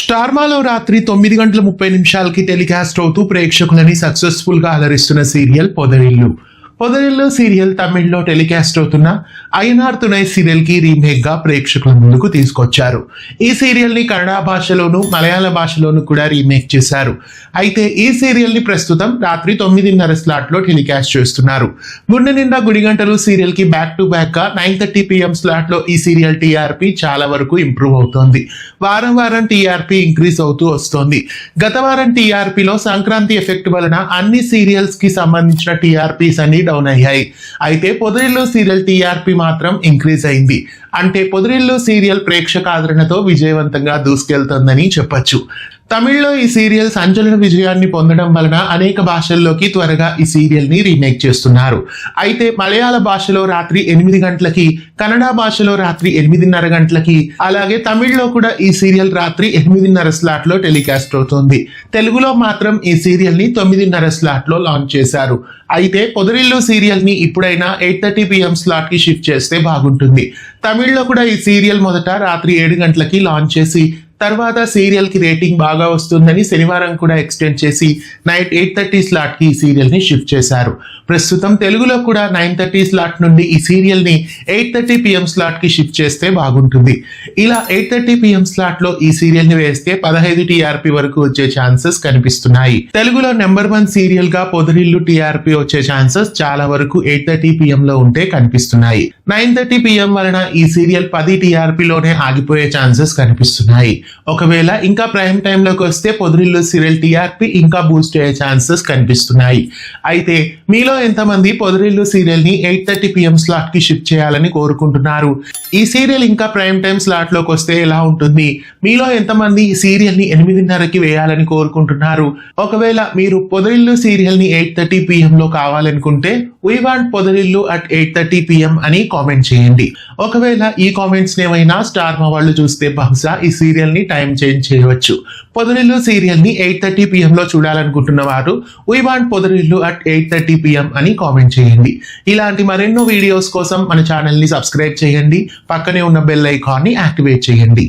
స్టార్మాలో రాత్రి 9:30 టెలికాస్ట్ అవుతూ ప్రేక్షకులని సక్సెస్ఫుల్ గా అలరిస్తున్న సీరియల్ పొదరిల్లు. పొదరిల్లు సీరియల్ తమిళ్లో టెలికాస్ట్ అవుతున్న అయ్యనార్ తునై సీరియల్ కి రీమేక్ గా ప్రేక్షకుల ముందుకు తీసుకొచ్చారు. ఈ సీరియల్ ని కన్నడ భాషలోను మలయాళ భాషలోను కూడా రీమేక్ చేశారు. అయితే ఈ సీరియల్ ని ప్రస్తుతం రాత్రి 9:30 స్లాట్ లో టెలికాస్ట్ చేస్తున్నారు. గుండె నిండా గుడిగంటలు సీరియల్ కి బ్యాక్ టు బ్యాక్ గా 9:30 PM స్లాట్ లో ఈ సీరియల్ టీఆర్పీ చాలా వరకు ఇంప్రూవ్ అవుతోంది. వారం వారం టీఆర్పీ ఇంక్రీజ్ అవుతూ వస్తోంది. గత వారం టీఆర్పీలో సంక్రాంతి ఎఫెక్ట్ వలన అన్ని సీరియల్స్ కి సంబంధించిన టీఆర్పీస్ అన్ని డౌన్ అయ్యాయి. అయితే పొదరిల్లు సీరియల్ టీఆర్పీ మాత్రం ఇంక్రీజ్ అయింది. అంటే పొదరిల్లు సీరియల్ ప్రేక్షక ఆదరణతో విజయవంతంగా దూసుకెళ్తోందని చెప్పొచ్చు. తమిళ్లో ఈ సీరియల్ సంచలన విజయాన్ని పొందడం వలన అనేక భాషల్లోకి త్వరగా ఈ సీరియల్ ని రీమేక్ చేస్తున్నారు. అయితే మలయాళ భాషలో రాత్రి 8 గంటలకి, కన్నడ భాషలో రాత్రి 8:30 గంటలకి, అలాగే తమిళ్లో కూడా ఈ సీరియల్ రాత్రి 8:30 స్లాట్ లో టెలికాస్ట్ అవుతోంది. తెలుగులో మాత్రం ఈ సీరియల్ ని 9:30 స్లాట్ లో లాంచ్ చేశారు. అయితే పొదరిల్లు సీరియల్ ని ఇప్పుడైనా 8:30 PM స్లాట్ కి షిఫ్ట్ చేస్తే బాగుంటుంది. తమిళ్లో కూడా ఈ సీరియల్ మొదట రాత్రి 7 గంటలకి లాంచ్ చేసి తర్వాత సీరియల్ కి రేటింగ్ బాగా వస్తుందని శనివారం కూడా ఎక్స్టెండ్ చేసి నైట్ 8:30 స్లాట్ కి ఈ సీరియల్ ని షిఫ్ట్ చేశారు. ప్రస్తుతం తెలుగులో కూడా 9:30 స్లాట్ నుండి ఈ సీరియల్ ని 8:30 PM స్లాట్ కి షిఫ్ట్ చేస్తే బాగుంటుంది. ఇలా 8:30 PM స్లాట్ లో ఈ సీరియల్ ని వేస్తే 15 టీఆర్పీ వరకు వచ్చే ఛాన్సెస్ కనిపిస్తున్నాయి. తెలుగులో నెంబర్ 1 సీరియల్ గా పొదరిల్లు టీఆర్పీ వచ్చే ఛాన్సెస్ చాలా వరకు 8:30 PM లో ఉంటే కనిపిస్తున్నాయి. 9:30 PM వలన ఈ సీరియల్ 10 టీఆర్పీలోనే ఆగిపోయే ఛాన్సెస్ కనిపిస్తున్నాయి. ఒకవేళ ఇంకా ప్రైమ్ టైమ్ లోకి వస్తే పొదరిల్లు సీరియల్ టీఆర్పీ ఇంకా బూస్ట్ అయ్యే ఛాన్సెస్ కనిపిస్తున్నాయి. అయితే మీలో ఎంతమంది పొదరిల్లు సీరియల్ ని 8:30 PM స్లాట్ కి షిఫ్ట్ చేయాలని కోరుకుంటున్నారు? ఈ సీరియల్ ఇంకా ప్రైమ్ టైమ్ స్లాట్ లోకి వస్తే ఎలా ఉంటుంది? మీలో ఎంతమంది ఈ సీరియల్ ని 8:30కి వేయాలని కోరుకుంటున్నారు? ఒకవేళ మీరు పొదరిల్లు సీరియల్ ని 8:30 PM లో కావాలనుకుంటే we want పొదరిల్లు at 8:30 PM అని కామెంట్ చేయండి. ఒకవేళ ఈ కామెంట్స్ ఏమైనా స్టార్ మా వాళ్ళు చూస్తే బహుశా ఈ సీరియల్ ని టైం చేంజ్ చేయవచ్చు. పొదరిల్లు సీరియల్ ని 8:30 PM లో చూడాలనుకుంటున్న వారు we want పొదరిల్లు at 8:30 PM అని కామెంట్ చేయండి. ఇలాంటి మరెన్నో వీడియోస్ కోసం మన ఛానల్ ని సబ్స్క్రైబ్ చేయండి. పక్కనే ఉన్న బెల్ ఐకాన్ ని యాక్టివేట్ చేయండి.